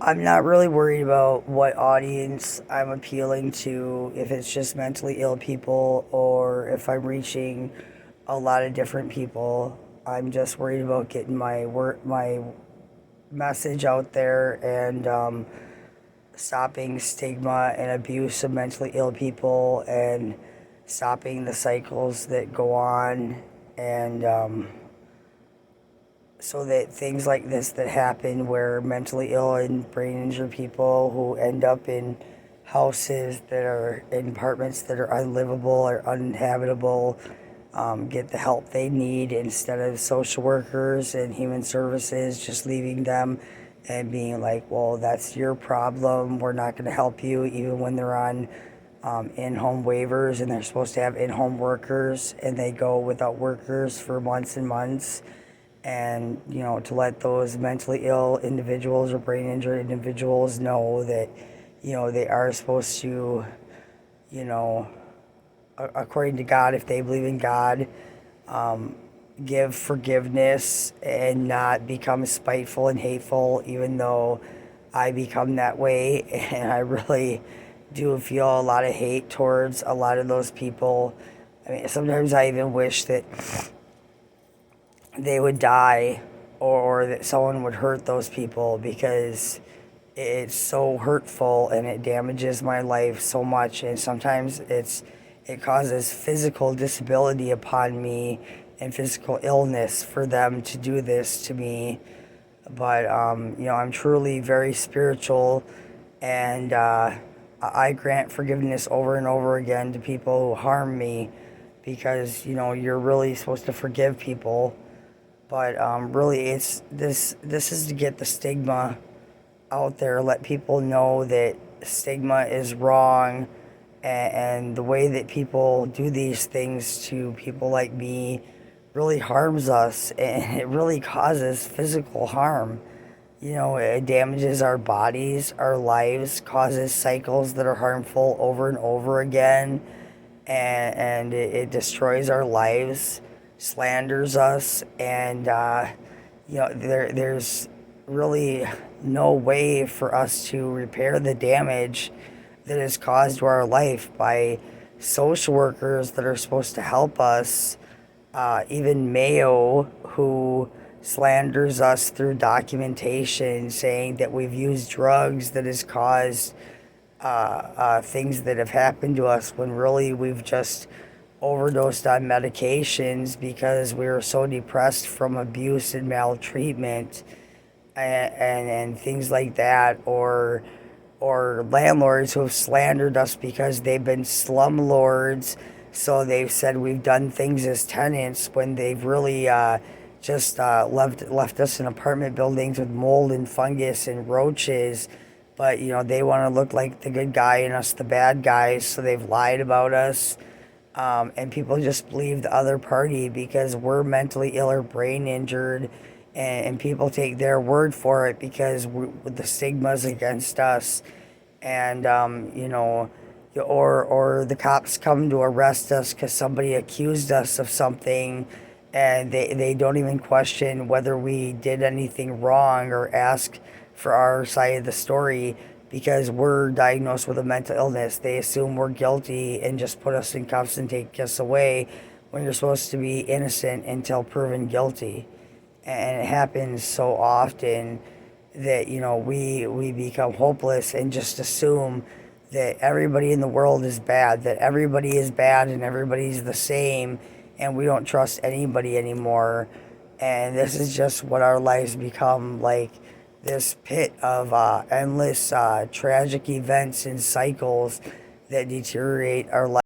I'm not really worried about what audience I'm appealing to, if it's just mentally ill people or if I'm reaching a lot of different people. I'm just worried about getting my message out there and stopping stigma and abuse of mentally ill people and stopping the cycles that go on and so that things like this that happen where mentally ill and brain injured people who end up in houses that are in apartments that are unlivable or uninhabitable get the help they need instead of social workers and human services just leaving them and being like, well, that's your problem, we're not going to help you, even when they're on in-home waivers and they're supposed to have in-home workers and they go without workers for months and months. And to let those mentally ill individuals or brain injured individuals know that they are supposed to, you know according to God, if they believe in God, give forgiveness and not become spiteful and hateful, even though I become that way. And I really do feel a lot of hate towards a lot of those people. I mean, sometimes I even wish that they would die, or that someone would hurt those people, because it's so hurtful and it damages my life so much. And sometimes it causes physical disability upon me and physical illness for them to do this to me. But I'm truly very spiritual, and I grant forgiveness over and over again to people who harm me, because you're really supposed to forgive people. But really, it's this is to get the stigma out there, let people know that stigma is wrong, and the way that people do these things to people like me really harms us, and it really causes physical harm. It damages our bodies, our lives, causes cycles that are harmful over and over again, and it destroys our lives, slanders us, and there's really no way for us to repair the damage that is caused to our life by social workers that are supposed to help us. Even Mayo, who slanders us through documentation saying that we've used drugs that has caused things that have happened to us, when really we've just overdosed on medications because we were so depressed from abuse and maltreatment, and things like that. Or landlords who have slandered us because they've been slumlords, so they've said we've done things as tenants when they've really just left us in apartment buildings with mold and fungus and roaches. But they want to look like the good guy and us the bad guys, so they've lied about us. And people just believe the other party because we're mentally ill or brain injured, and people take their word for it because the stigma's against us. And or the cops come to arrest us because somebody accused us of something, and they don't even question whether we did anything wrong or ask for our side of the story, because we're diagnosed with a mental illness. They assume we're guilty and just put us in cuffs and take us away, when you're supposed to be innocent until proven guilty. And it happens so often that we become hopeless and just assume that everybody in the world is bad, that everybody is bad and everybody's the same, and we don't trust anybody anymore. And this is just what our lives become, like this pit of endless tragic events and cycles that deteriorate our life.